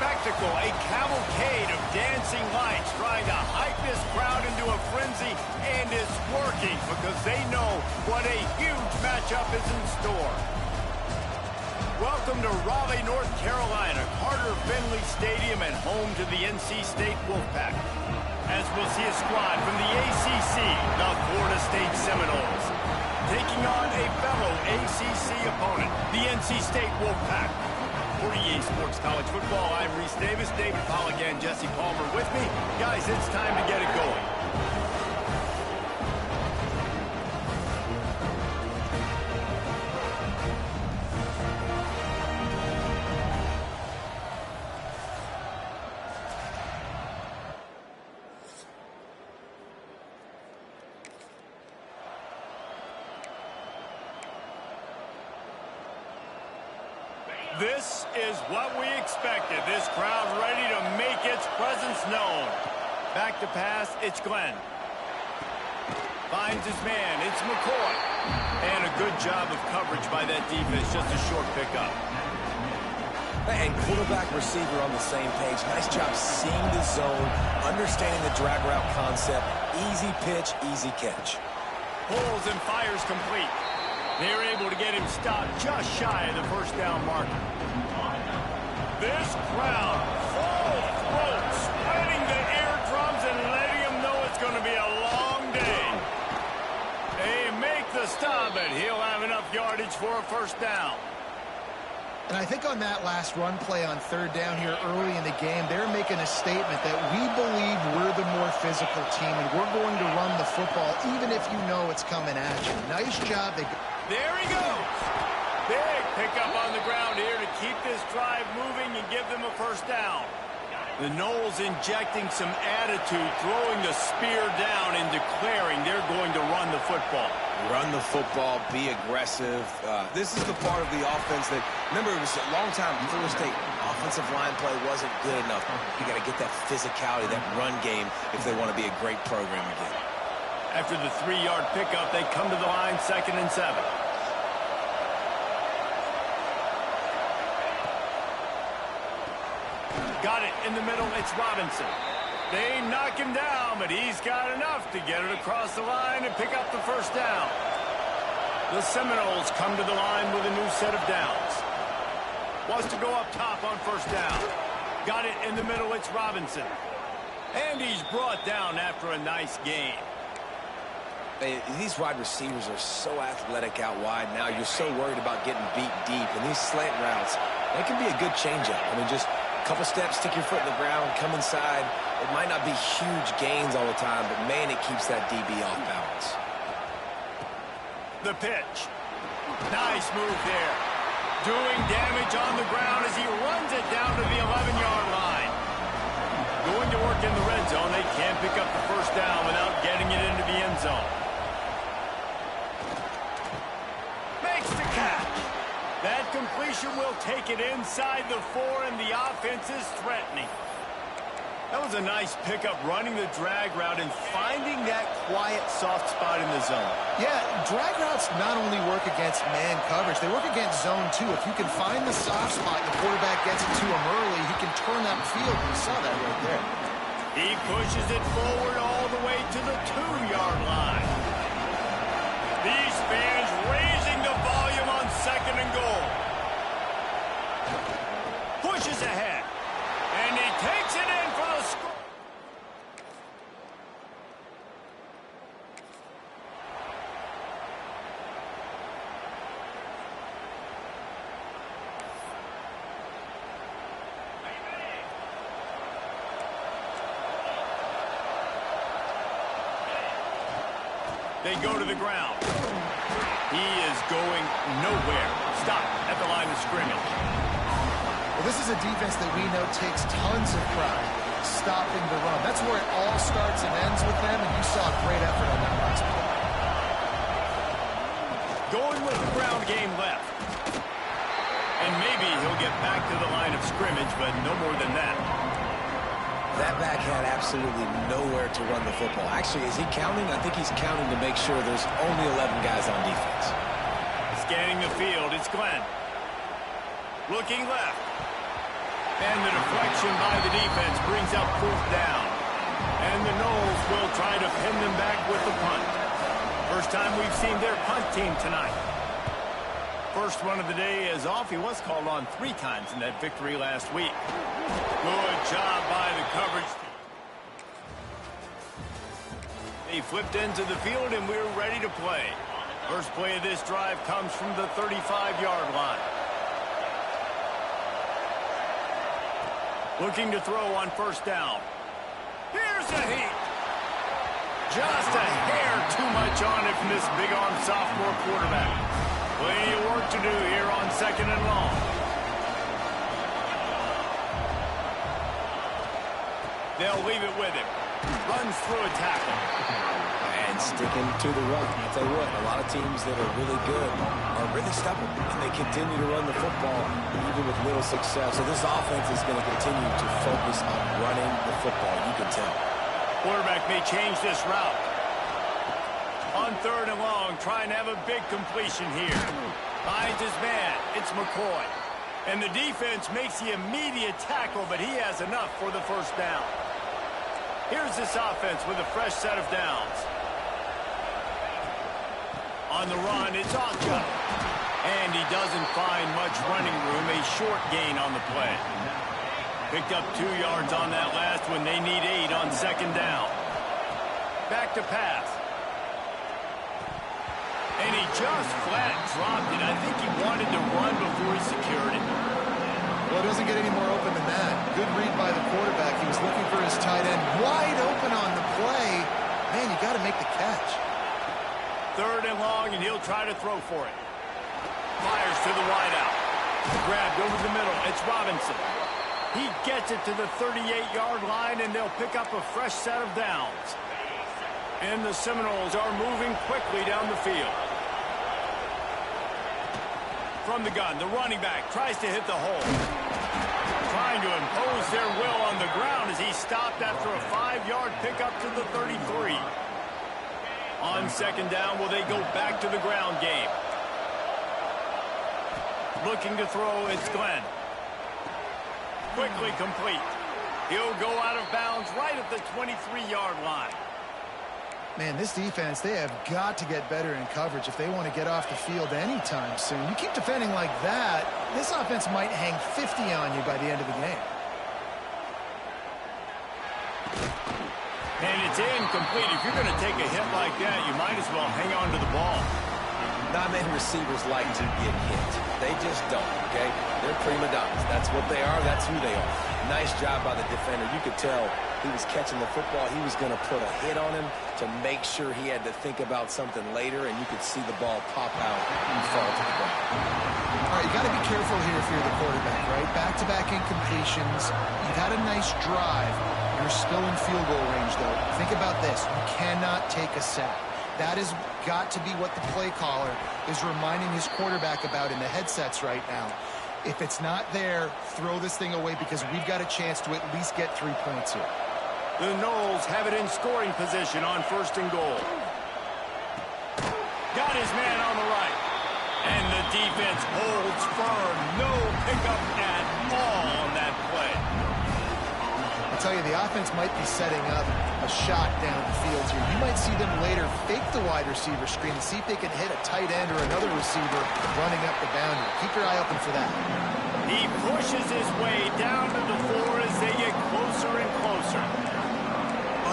spectacle, a cavalcade of dancing lights trying to hype this crowd into a frenzy, and it's working because they know what a huge matchup is in store. Welcome to Raleigh, North Carolina, Carter Finley Stadium, and home to the NC State Wolfpack. As we'll see a squad from the ACC, the Florida State Seminoles, taking on a fellow ACC opponent, the NC State Wolfpack. For EA Sports College Football, I'm Reese Davis, David Pollack, and Jesse Palmer with me. Guys, it's time to get it going. This is what we expected. This crowd ready to make its presence known. Back to pass, it's Glenn. Finds his man, it's McCoy. And a good job of coverage by that defense, just a short pickup. And quarterback receiver on the same page. Nice job seeing the zone, understanding the drag route concept. Easy pitch, easy catch. Pulls and fires complete. They're able to get him stopped just shy of the first down marker. This crowd, full throat, spreading the eardrums and letting him know it's going to be a long day. They make the stop, and he'll have enough yardage for a first down. And I think on that last run play on third down here early in the game, they're making a statement that we believe we're the more physical team, and we're going to run the football even if you know it's coming at you. Nice job. There he goes. Big pickup on the ground here to keep this drive moving and give them a first down. The Noles injecting some attitude, throwing the spear down and declaring they're going to run the football. Run the football, be aggressive. This is the part of the offense that, remember, it was a long time Florida State offensive line play wasn't good enough. You got to get that physicality, that run game, if they want to be a great program again. After the 3-yard pickup, they come to the line, 2nd and 7. Got it in the middle, it's Robinson. They knock him down, but he's got enough to get it across the line and pick up the first down. The Seminoles come to the line with a new set of downs. Wants to go up top on first down. Got it in the middle, it's Robinson. And he's brought down after a nice gain. These wide receivers are so athletic out wide now. You're so worried about getting beat deep. And these slant routes, they can be a good changeup. I mean, just a couple steps, stick your foot in the ground, come inside. It might not be huge gains all the time, but, man, it keeps that DB off balance. The pitch. Nice move there. Doing damage on the ground as he runs it down to the 11-yard line. Going to work in the red zone. They can't pick up the first down without getting it into the end zone. Makes the catch. That completion will take it inside the 4, and the offense is threatening. That was a nice pickup, running the drag route and finding that quiet, soft spot in the zone. Yeah, drag routes not only work against man coverage, they work against zone too. If you can find the soft spot and the quarterback gets it to him early, he can turn that field. We saw that right there. He pushes it forward all the way to the 2-yard line. These fans raising the volume on 2nd and goal. Pushes ahead. And he takes it in for the score. They go to the ground. He is going nowhere. Stop at the line of scrimmage. Well, this is a defense that we know takes tons of pride stopping the run. That's where it all starts and ends with them, and you saw a great effort on that last play. Going with the ground game left. And maybe he'll get back to the line of scrimmage, but no more than that. That back had absolutely nowhere to run the football. Actually, is he counting? I think he's counting to make sure there's only 11 guys on defense. Scanning the field, it's Glenn. Looking left. And the deflection by the defense brings up 4th down. And the Noles will try to pin them back with the punt. First time we've seen their punt team tonight. First one of the day is off. He was called on 3 times in that victory last week. Good job by the coverage team. He flipped into the field, and we're ready to play. First play of this drive comes from the 35-yard line. Looking to throw on 1st down. Here's a heat. Just a hair too much on it from this big-arm sophomore quarterback. Plenty of work to do here on 2nd and long. They'll leave it with him. Runs through a tackle. And sticking to the run. I'll tell you what, a lot of teams that are really good are really stubborn, and they continue to run the football even with little success. So this offense is going to continue to focus on running the football. You can tell. Quarterback may change this route. On 3rd and long, trying to have a big completion here. Finds his man. It's McCoy. And the defense makes the immediate tackle, but he has enough for the 1st down. Here's this offense with a fresh set of downs. On the run, it's Otka. And he doesn't find much running room. A short gain on the play. Picked up 2 yards on that last one. They need 8 on 2nd down. Back to pass. And he just flat dropped it. I think he wanted to run before he secured it. Well, it doesn't get any more open than that. Good read by the quarterback. He was looking for his tight end. Wide open on the play. Man, you got to make the catch. 3rd and long, and he'll try to throw for it. Fires to the wideout. Grabbed over the middle. It's Robinson. He gets it to the 38-yard line, and they'll pick up a fresh set of downs. And the Seminoles are moving quickly down the field. From the gun, the running back tries to hit the hole. Trying to impose their will on the ground as he stopped after a 5-yard pickup to the 33. On 2nd down, will they go back to the ground game? Looking to throw, it's Glenn. Quickly complete. He'll go out of bounds right at the 23-yard line. Man, this defense, they have got to get better in coverage if they want to get off the field anytime soon. You keep defending like that, this offense might hang 50 on you by the end of the game. And it's incomplete. If you're going to take a hit like that, you might as well hang on to the ball. Not many receivers like to get hit. They just don't, okay? They're prima donnas. That's what they are. That's who they are. Nice job by the defender. You could tell he was catching the football. He was going to put a hit on him to make sure he had to think about something later, and you could see the ball pop out and fall to the ground. All right, you got to be careful here if you're the quarterback, right? Back-to-back incompletions. You've had a nice drive. You're still in field goal range, though. Think about this. You cannot take a sack. That has got to be what the play caller is reminding his quarterback about in the headsets right now. If it's not there, throw this thing away because we've got a chance to at least get 3 points here. The Noles have it in scoring position on 1st and goal. Got his man on the right. And the defense holds firm. No pickup at all on that play. I'll tell you, the offense might be setting up a shot down the field here. You might see them later fake the wide receiver screen and see if they can hit a tight end or another receiver running up the boundary. Keep your eye open for that. He pushes his way down to the floor as they get closer and closer.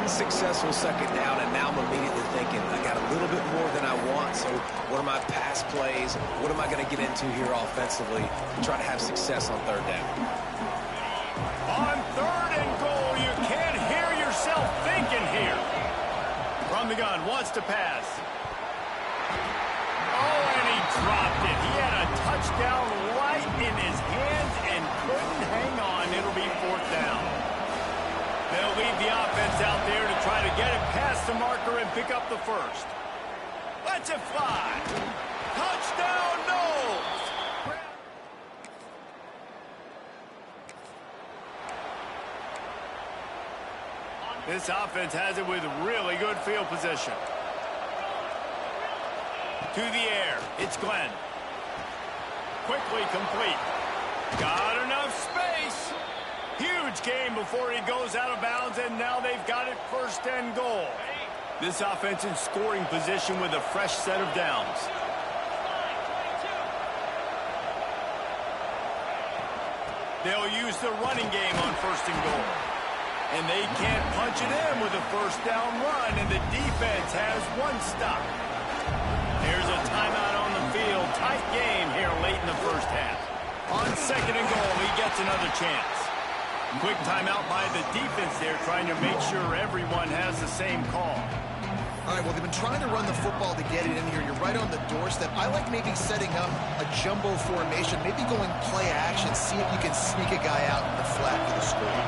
Unsuccessful 2nd down, and now I'm immediately thinking, I got a little bit more than I want, so what are my pass plays? What am I going to get into here offensively to try to have success on 3rd down? On 3rd and goal, you can't hear yourself thinking here. From the gun, wants to pass. Oh, and he dropped it. He had a touchdown right in his hands and couldn't hang on. It'll be 4th down. They'll leave the offense out there to try to get it past the marker and pick up the 1st. Let's it fly. Touchdown, Noles. This offense has it with really good field position. To the air, it's Glenn. Quickly complete. Got enough space. yards gain before he goes out of bounds, and now they've got it first and goal. This offense in scoring position with a fresh set of downs. They'll use the running game on first and goal. And they can't punch it in with a first down run, and the defense has one stop. There's a timeout on the field. Tight game here late in the first half. On second and goal, he gets another chance. Quick timeout by the defense there, trying to make sure everyone has the same call. All right, well, they've been trying to run the football to get it in here. You're right on the doorstep. I like maybe setting up a jumbo formation, maybe going play action, see if you can sneak a guy out in the flat for the score.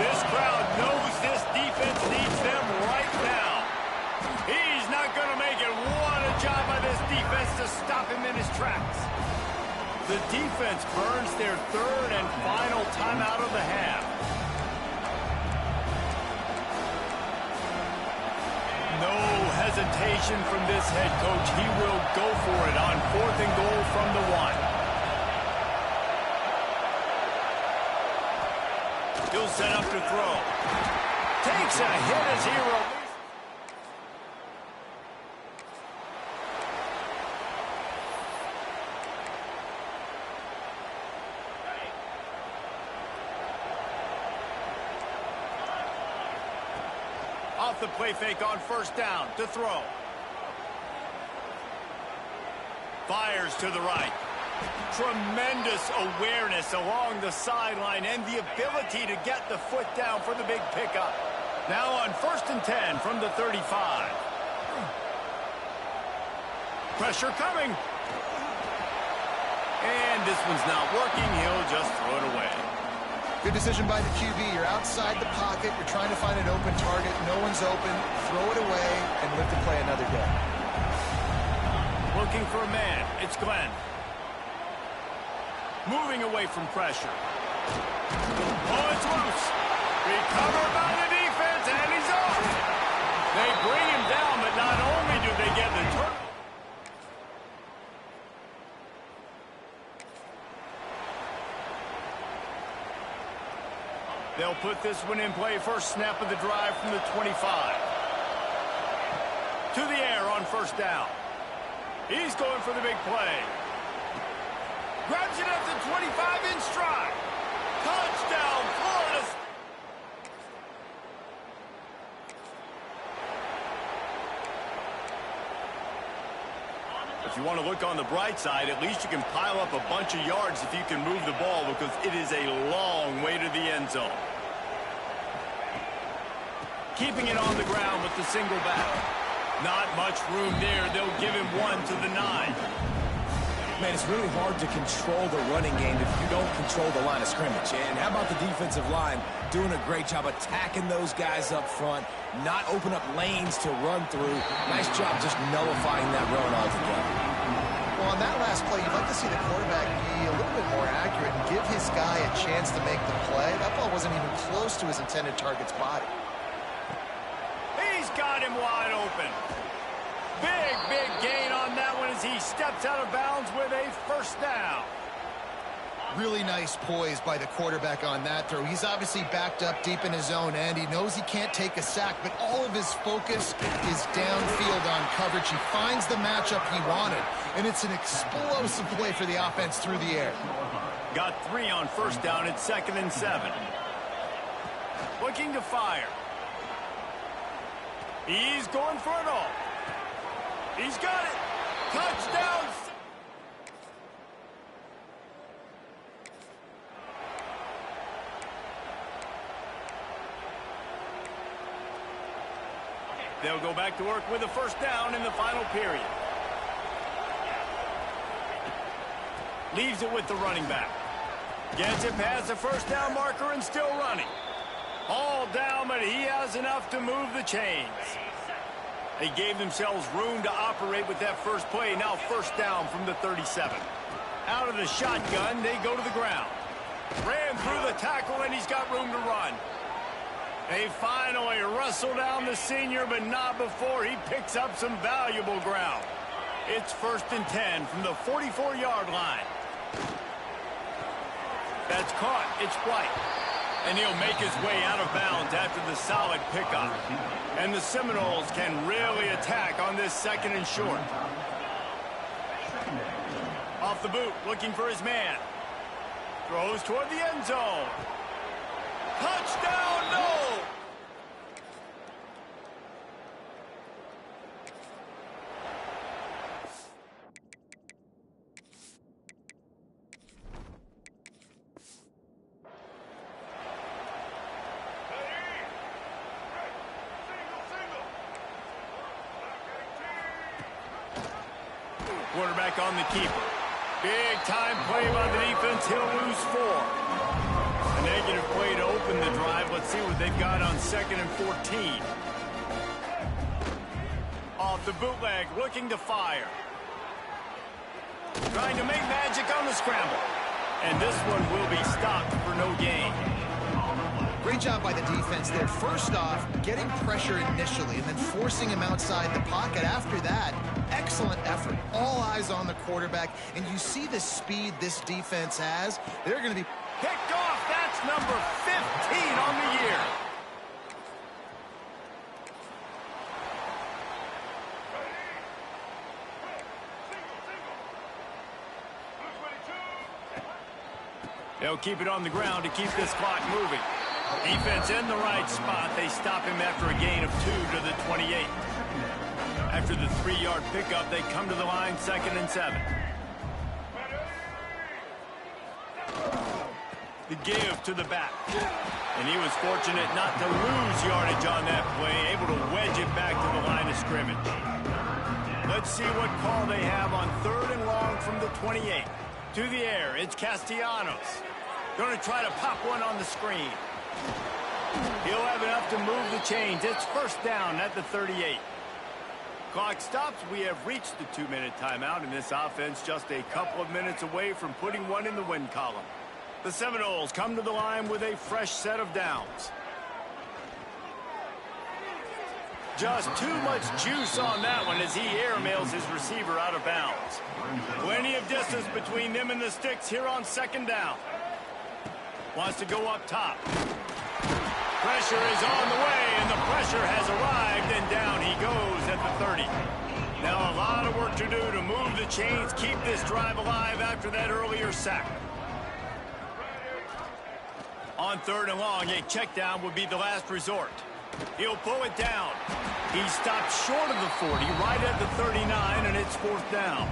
This crowd knows this defense needs them right now. He's not going to make it. What a job by this defense to stop him in his tracks. The defense burns their third and final timeout of the half. No hesitation from this head coach. He will go for it on fourth and goal from the 1. He'll set up to throw. Takes a hit as he releases. Off the play fake on first down to throw. Fires to the right. Tremendous awareness along the sideline and the ability to get the foot down for the big pickup. Now on first and 10 from the 35. Pressure coming. And this one's not working. He'll just throw it away. Good decision by the QB. You're outside the pocket. You're trying to find an open target. No one's open. Throw it away and live to play another day. Looking for a man. It's Glenn. Moving away from pressure. Oh, it's loose. Recovered by the defense, and he's off. They bring him down, but not only do they get the turn. They'll put this one in play. First snap of the drive from the 25. To the air on first down. He's going for the big play. Grabs it at the 25 in stride. Touchdown, Florida. If you want to look on the bright side, at least you can pile up a bunch of yards if you can move the ball, because it is a long way to the end zone. Keeping it on the ground with the single back. Not much room there. They'll give him one to the 9. Man, it's really hard to control the running game if you don't control the line of scrimmage. And how about the defensive line doing a great job attacking those guys up front, not open up lanes to run through. Nice job just nullifying that run altogether. Well, on that last play, you'd like to see the quarterback be a little bit more accurate and give his guy a chance to make the play. That ball wasn't even close to his intended target's body. He's got him wide open. Big gain on that one as he steps out of bounds with a first down. Really nice poise by the quarterback on that throw. He's obviously backed up deep in his own end. He knows he can't take a sack, but all of his focus is downfield on coverage. He finds the matchup he wanted, and it's an explosive play for the offense through the air. Got 3 on first down at 2nd and 7. Looking to fire. He's going for it all. He's got it. Touchdown. They'll go back to work with a first down in the final period. Leaves it with the running back. Gets it past the first down marker and still running. All down, but he has enough to move the chains. They gave themselves room to operate with that first play. Now first down from the 37. Out of the shotgun, they go to the ground. Ran through the tackle, and he's got room to run. They finally wrestle down the senior, but not before he picks up some valuable ground. It's 1st and 10 from the 44-yard line. That's caught. It's White. And he'll make his way out of bounds after the solid pickup. And the Seminoles can really attack on this 2nd and short. Off the boot, looking for his man. Throws toward the end zone. Touchdown, no! Quarterback on the keeper. Big time play by the defense. He'll lose 4. A negative play to open the drive. Let's see what they've got on 2nd and 14. Off the bootleg, looking to fire. Trying to make magic on the scramble. And this one will be stopped for no gain. Great job by the defense there. First off, getting pressure initially and then forcing him outside the pocket. After that, excellent effort. All eyes on the quarterback. And you see the speed this defense has. They're going to be picked off. That's number 15 on the year. They'll keep it on the ground to keep this clock moving. Defense in the right spot. They stop him after a gain of 2 to the 28. After the 3-yard pickup, they come to the line 2nd and 7. The give to the back. And he was fortunate not to lose yardage on that play, able to wedge it back to the line of scrimmage. Let's see what call they have on 3rd and long from the 28. To the air, it's Castellanos. Going to try to pop one on the screen. He'll have enough to move the chains. It's 1st down at the 38. Clock stops. We have reached the 2-minute timeout, and this offense just a couple of minutes away from putting one in the win column. The Seminoles come to the line with a fresh set of downs. Just too much juice on that one as he airmails his receiver out of bounds. Plenty of distance between them and the sticks here on 2nd down. Wants to go up top. Pressure is on the way, and the pressure has arrived, and down he goes at the 30. Now a lot of work to do to move the chains, keep this drive alive after that earlier sack. On 3rd and long, a check down would be the last resort. He'll pull it down. He stopped short of the 40, right at the 39, and it's 4th down.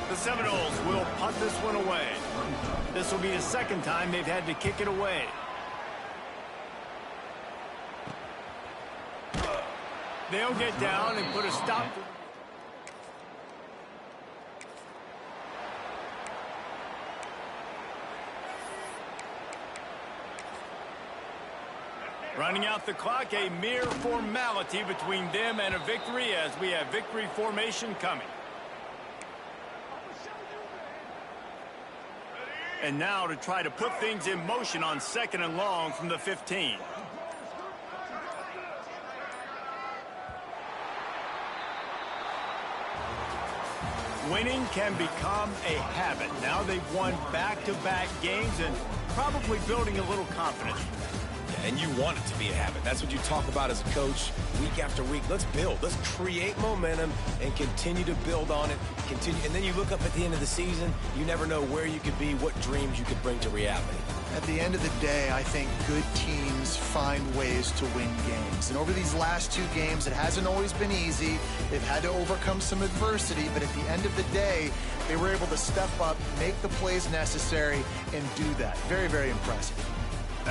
The Seminoles will punt this one away. This will be the 2nd time they've had to kick it away. They'll get down and put a stop. Running out the clock, a mere formality between them and a victory as we have victory formation coming. And now to try to put things in motion on 2nd and long from the 15. Winning can become a habit. Now they've won back-to-back games and probably building a little confidence. And you want it to be a habit. That's what you talk about as a coach week after week. Let's build. Let's create momentum and continue to build on it. And then you look up at the end of the season, you never know where you could be, what dreams you could bring to reality. At the end of the day, I think good teams find ways to win games. And over these last 2 games, it hasn't always been easy. They've had to overcome some adversity, but at the end of the day, they were able to step up, make the plays necessary, and do that. Very, very impressive.